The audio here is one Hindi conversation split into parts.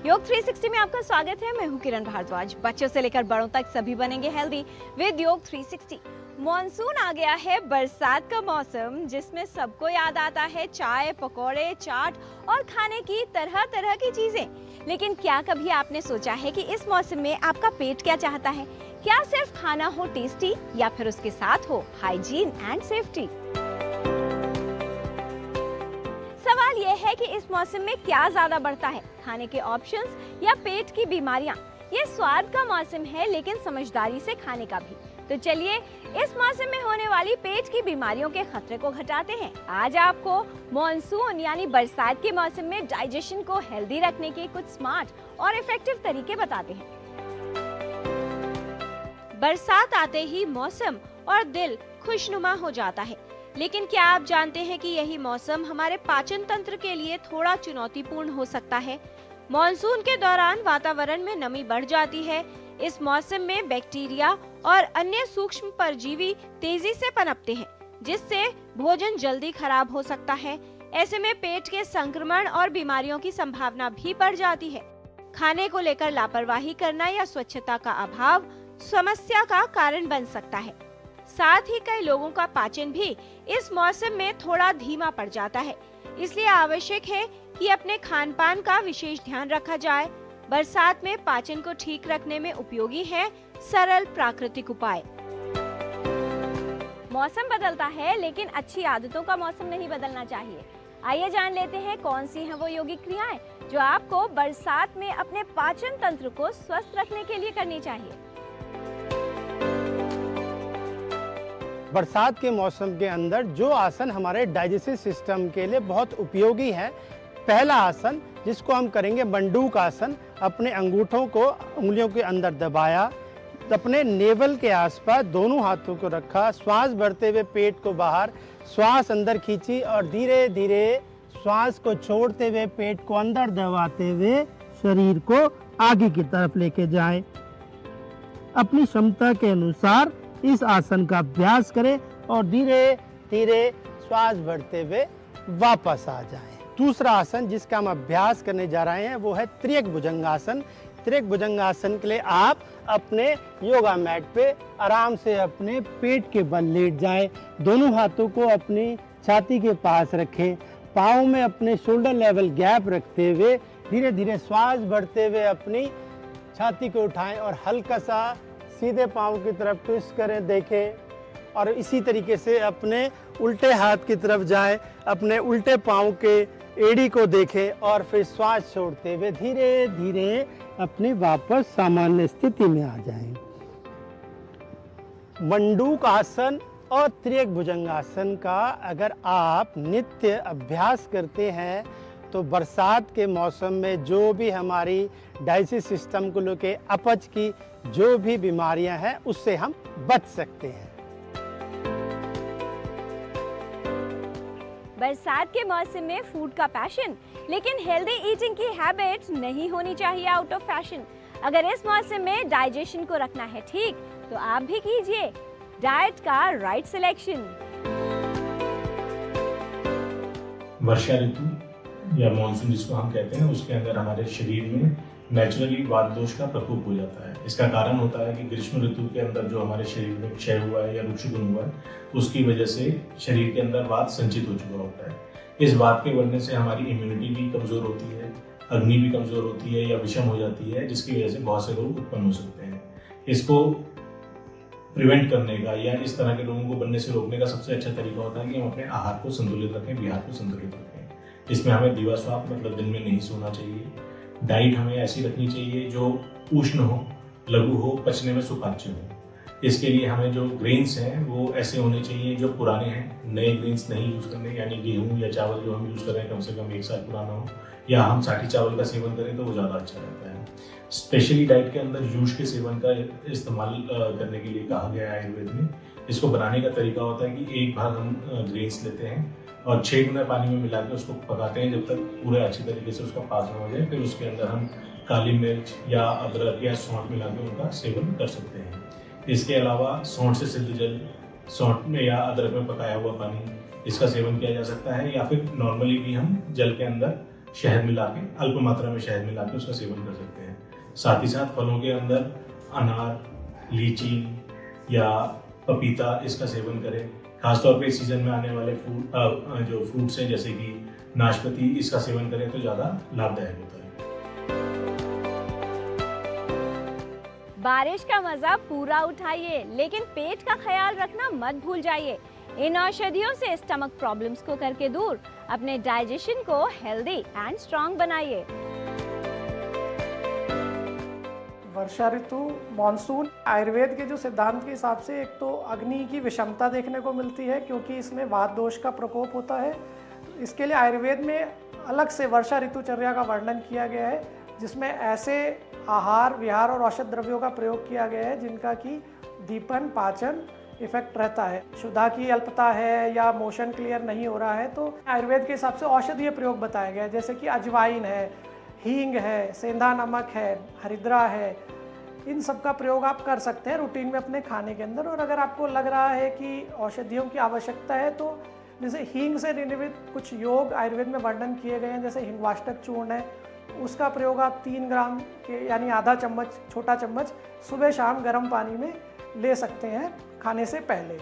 योग 360 में आपका स्वागत है। मैं हूं किरण भारद्वाज। बच्चों से लेकर बड़ों तक सभी बनेंगे हेल्दी विद योग 360। मॉनसून आ गया है, बरसात का मौसम, जिसमें सबको याद आता है चाय, पकौड़े, चाट और खाने की तरह तरह की चीजें। लेकिन क्या कभी आपने सोचा है कि इस मौसम में आपका पेट क्या चाहता है? क्या सिर्फ खाना हो टेस्टी या फिर उसके साथ हो हाइजीन एंड सेफ्टी? सवाल यह है कि इस मौसम में क्या ज्यादा बढ़ता है, खाने के ऑप्शंस या पेट की बीमारियां? ये स्वाद का मौसम है, लेकिन समझदारी से खाने का भी। तो चलिए इस मौसम में होने वाली पेट की बीमारियों के खतरे को घटाते हैं। आज आपको मॉनसून यानी बरसात के मौसम में डाइजेशन को हेल्दी रखने के कुछ स्मार्ट और इफेक्टिव तरीके बताते हैं। बरसात आते ही मौसम और दिल खुशनुमा हो जाता है, लेकिन क्या आप जानते हैं कि यही मौसम हमारे पाचन तंत्र के लिए थोड़ा चुनौतीपूर्ण हो सकता है? मॉनसून के दौरान वातावरण में नमी बढ़ जाती है। इस मौसम में बैक्टीरिया और अन्य सूक्ष्म परजीवी तेजी से पनपते हैं, जिससे भोजन जल्दी खराब हो सकता है। ऐसे में पेट के संक्रमण और बीमारियों की संभावना भी बढ़ जाती है। खाने को लेकर लापरवाही करना या स्वच्छता का अभाव समस्या का कारण बन सकता है। साथ ही कई लोगों का पाचन भी इस मौसम में थोड़ा धीमा पड़ जाता है। इसलिए आवश्यक है कि अपने खान-पान का विशेष ध्यान रखा जाए। बरसात में पाचन को ठीक रखने में उपयोगी है सरल प्राकृतिक उपाय। मौसम बदलता है, लेकिन अच्छी आदतों का मौसम नहीं बदलना चाहिए। आइए जान लेते हैं कौन सी हैं वो योगिक क्रियाएं जो आपको बरसात में अपने पाचन तंत्र को स्वस्थ रखने के लिए करनी चाहिए। बरसात के मौसम के अंदर जो आसन हमारे डाइजेस्टिव सिस्टम के लिए बहुत उपयोगी है, पहला आसन जिसको हम करेंगे मंडूक आसन। अपने अंगूठों को उंगलियों के अंदर दबाया, अपने नेवल के आसपास दोनों हाथों को रखा, श्वास भरते हुए पेट को बाहर, श्वास अंदर खींची और धीरे धीरे श्वास को छोड़ते हुए पेट को अंदर दबाते हुए शरीर को आगे की तरफ लेके जाएं। अपनी क्षमता के अनुसार इस आसन का अभ्यास करें और धीरे धीरे श्वास भरते हुए वापस आ जाएं। दूसरा आसन जिसका हम अभ्यास करने जा रहे हैं वो है त्रियक भुजंगासन। त्रियक भुजंगासन के लिए आप अपने योगा मैट पे आराम से अपने पेट के बल लेट जाएं। दोनों हाथों को अपनी छाती के पास रखें, पाँव में अपने शोल्डर लेवल गैप रखते हुए धीरे धीरे श्वास भरते हुए अपनी छाती को उठाएं और हल्का सा सीधे पाँव की तरफ ट्विस्ट करें, देखें। और इसी तरीके से अपने उल्टे हाथ की तरफ जाएं, अपने उल्टे पाँव के एड़ी को देखें और फिर श्वास छोड़ते हुए धीरे धीरे अपने वापस सामान्य स्थिति में आ जाएं। मंडूक आसन और त्रियक भुजंगासन का अगर आप नित्य अभ्यास करते हैं तो बरसात के मौसम में जो भी हमारी डाइजेस्टिव सिस्टम को लेकर अपच की जो भी बीमारियां हैं उससे हम बच सकते हैं। बरसात के मौसम में फूड का पैशन, लेकिन हेल्दी ईटिंग की हैबिट नहीं होनी चाहिए आउट ऑफ फैशन। अगर इस मौसम में डाइजेशन को रखना है ठीक, तो आप भी कीजिए डाइट का राइट सिलेक्शन। वर्षा ऋतु या मानसून जिसको हम कहते हैं, उसके अंदर हमारे शरीर में नेचुरली वात दोष का प्रकोप हो जाता है। इसका कारण होता है कि ग्रीष्म ऋतु के अंदर जो हमारे शरीर में क्षय हुआ है या रुक्षुगुण हुआ है, उसकी वजह से शरीर के अंदर वात संचित हो चुका होता है। इस वात के बढ़ने से हमारी इम्यूनिटी भी कमजोर होती है, अग्नि भी कमजोर होती है या विषम हो जाती है, जिसकी वजह से बहुत से रोग उत्पन्न हो सकते हैं। इसको प्रिवेंट करने का या इस तरह के रोगों को बनने से रोकने का सबसे अच्छा तरीका होता है कि हम अपने आहार को संतुलित रखें, विहार को संतुलित रखें। इसमें हमें दिवास्वप्न मतलब दिन में नहीं सोना चाहिए। डाइट हमें ऐसी रखनी चाहिए जो उष्ण हो, लघु हो, पचने में सुपाच्य हो। इसके लिए हमें जो ग्रेन्स हैं वो ऐसे होने चाहिए जो पुराने हैं, नए ग्रेन्स नहीं यूज करने, यानी गेहूं या चावल जो हम यूज कर रहे हैं कम से कम 1 साल पुराना हो, या हम साठी चावल का सेवन करें तो वो ज़्यादा अच्छा रहता है। स्पेशली डाइट के अंदर यूज के सेवन का इस्तेमाल करने के लिए कहा गया है आयुर्वेद में। इसको बनाने का तरीका होता है कि एक भाग हम ग्रेन्स लेते हैं और 6 गुना पानी में मिला के उसको पकाते हैं जब तक पूरे अच्छी तरीके से उसका पाचन हो जाए। फिर उसके अंदर हम काली मिर्च या अदरक या सौंठ मिला के उनका सेवन कर सकते हैं। इसके अलावा सौंठ से सिद्ध जल, सौंठ में या अदरक में पकाया हुआ पानी, इसका सेवन किया जा सकता है। या फिर नॉर्मली भी हम जल के अंदर शहद मिला के, अल्प मात्रा में शहद मिला के उसका सेवन कर सकते हैं। साथ ही साथ फलों के अंदर अनार, लीची या पपीता, इसका सेवन करें। खासतौर पे इस सीजन में आने वाले जो फ्रूट्स हैं जैसे कि नाशपाती, इसका सेवन करें तो ज़्यादा लाभदायक होता है। बारिश का मजा पूरा उठाइए, लेकिन पेट का ख्याल रखना मत भूल जाइए। इन औषधियों से स्टमक प्रॉब्लम्स को करके दूर अपने डाइजेशन को हेल्दी एंड स्ट्रांग बनाइए। वर्षा ऋतु, मॉनसून, आयुर्वेद के जो सिद्धांत के हिसाब से एक तो अग्नि की विषमता देखने को मिलती है, क्योंकि इसमें वात दोष का प्रकोप होता है। इसके लिए आयुर्वेद में अलग से वर्षा ऋतुचर्या का वर्णन किया गया है, जिसमें ऐसे आहार, विहार और औषध द्रव्यों का प्रयोग किया गया है जिनका कि दीपन, पाचन इफेक्ट रहता है। क्षुधा की अल्पता है या मोशन क्लियर नहीं हो रहा है तो आयुर्वेद के हिसाब से औषधीय प्रयोग बताया गया है, जैसे कि अजवाइन है, हींग है, सेंधा नमक है, हरिद्रा है। इन सब का प्रयोग आप कर सकते हैं रूटीन में अपने खाने के अंदर। और अगर आपको लग रहा है कि औषधियों की आवश्यकता है तो जैसे हींग से रिलेटेड कुछ योग आयुर्वेद में वर्णन किए गए हैं, जैसे हिंगवाष्टक चूर्ण है, उसका प्रयोग आप 3 ग्राम के यानी आधा चम्मच, छोटा चम्मच सुबह शाम गर्म पानी में ले सकते हैं खाने से पहले।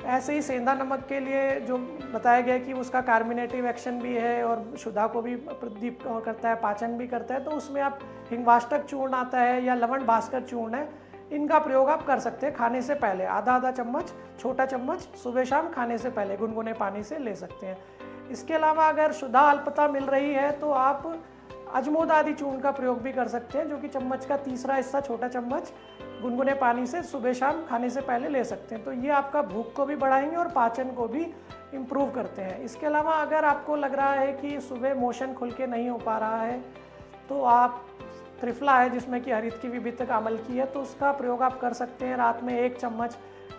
ऐसे ही सेंधा नमक के लिए जो बताया गया कि उसका कार्मिनेटिव एक्शन भी है और क्षुधा को भी प्रदीप करता है, पाचन भी करता है, तो उसमें आप हिंगवाष्टक चूर्ण आता है या लवण भास्कर चूर्ण है, इनका प्रयोग आप कर सकते हैं खाने से पहले। आधा चम्मच, छोटा चम्मच सुबह शाम खाने से पहले गुनगुने पानी से ले सकते हैं। इसके अलावा अगर क्षुधा अल्पता मिल रही है तो आप अजमोदादि चूर्ण का प्रयोग भी कर सकते हैं, जो कि चम्मच का तीसरा हिस्सा, छोटा चम्मच गुनगुने पानी से सुबह शाम खाने से पहले ले सकते हैं। तो ये आपका भूख को भी बढ़ाएंगे और पाचन को भी इम्प्रूव करते हैं। इसके अलावा अगर आपको लग रहा है कि सुबह मोशन खुल के नहीं हो पा रहा है तो आप त्रिफला है जिसमें कि हरित की विभिन्न अमल की है, तो उसका प्रयोग आप कर सकते हैं। रात में 1 चम्मच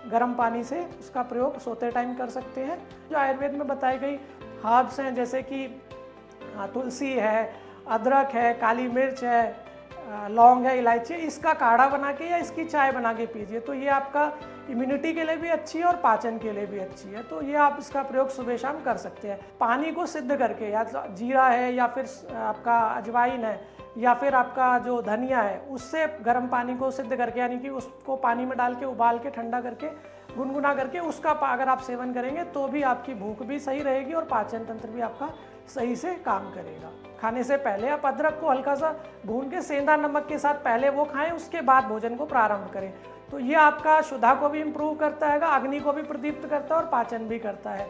गर्म पानी से उसका प्रयोग सोते टाइम कर सकते हैं। जो आयुर्वेद में बताई गई हर्ब्स हैं जैसे कि तुलसी है, अदरक है, काली मिर्च है, लौंग है, इलायची है, इसका काढ़ा बना के या इसकी चाय बना के पीजिए। तो ये आपका इम्यूनिटी के लिए भी अच्छी है और पाचन के लिए भी अच्छी है। तो ये आप इसका प्रयोग सुबह शाम कर सकते हैं। पानी को सिद्ध करके, या जीरा है या फिर आपका अजवाइन है या फिर आपका जो धनिया है, उससे गर्म पानी को सिद्ध करके, यानी कि उसको पानी में डाल के उबाल के ठंडा करके गुनगुना करके उसका अगर आप सेवन करेंगे तो भी आपकी भूख भी सही रहेगी और पाचन तंत्र भी आपका सही से काम करेगा। खाने से पहले आप अदरक को हल्का सा भून के सेंधा नमक के साथ पहले वो खाएं, उसके बाद भोजन को प्रारंभ करें। तो ये आपका क्षुधा को भी इम्प्रूव करता है, अग्नि को भी प्रदीप्त करता है और पाचन भी करता है।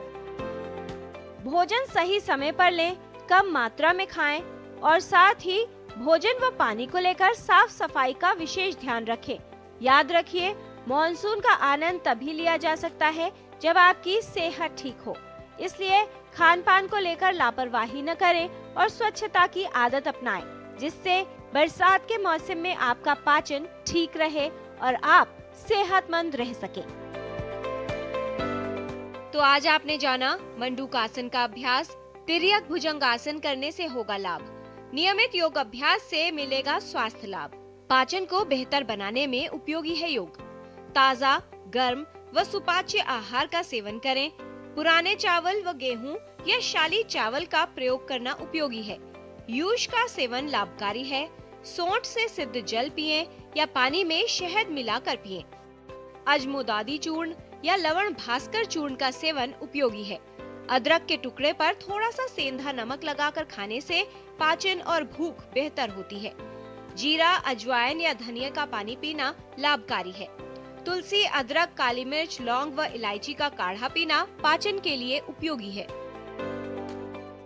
भोजन सही समय पर लें, कम मात्रा में खाएं और साथ ही भोजन व पानी को लेकर साफ सफाई का विशेष ध्यान रखें। याद रखिए, मॉनसून का आनंद तभी लिया जा सकता है जब आपकी सेहत ठीक हो। इसलिए खान पान को लेकर लापरवाही न करें और स्वच्छता की आदत अपनाएं, जिससे बरसात के मौसम में आपका पाचन ठीक रहे और आप सेहतमंद रह सके। तो आज आपने जाना मंडूकासन का अभ्यास, तिर्यक भुजंगासन करने से होगा लाभ। नियमित योग अभ्यास से मिलेगा स्वास्थ्य लाभ। पाचन को बेहतर बनाने में उपयोगी है योग। ताजा, गर्म व सुपाच्य आहार का सेवन करें। पुराने चावल व गेहूं या शाली चावल का प्रयोग करना उपयोगी है। यूष का सेवन लाभकारी है। सोंठ से सिद्ध जल पिएं या पानी में शहद मिलाकर पिएं। अजमोदादी चूर्ण या लवण भास्कर चूर्ण का सेवन उपयोगी है। अदरक के टुकड़े पर थोड़ा सा सेंधा नमक लगाकर खाने से पाचन और भूख बेहतर होती है। जीरा, अजवाइन या धनिया का पानी पीना लाभकारी है। तुलसी, अदरक, काली मिर्च, लौंग व इलायची का काढ़ा पीना पाचन के लिए उपयोगी है।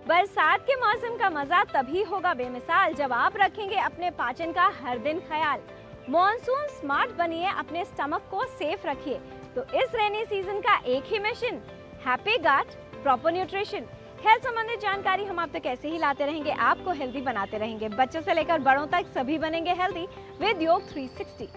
बरसात के मौसम का मजा तभी होगा बेमिसाल जब आप रखेंगे अपने पाचन का हर दिन ख्याल। मॉनसून स्मार्ट बनिए, अपने स्टमक को सेफ रखिए। तो इस रेनी सीजन का एक ही मिशन, हैप्पी गट, प्रॉपर न्यूट्रिशन। हेल्थ संबंधित जानकारी हम आप तक ऐसे ही लाते रहेंगे, आपको हेल्दी बनाते रहेंगे। बच्चों से लेकर बड़ों तक सभी बनेंगे हेल्दी विद योग 360।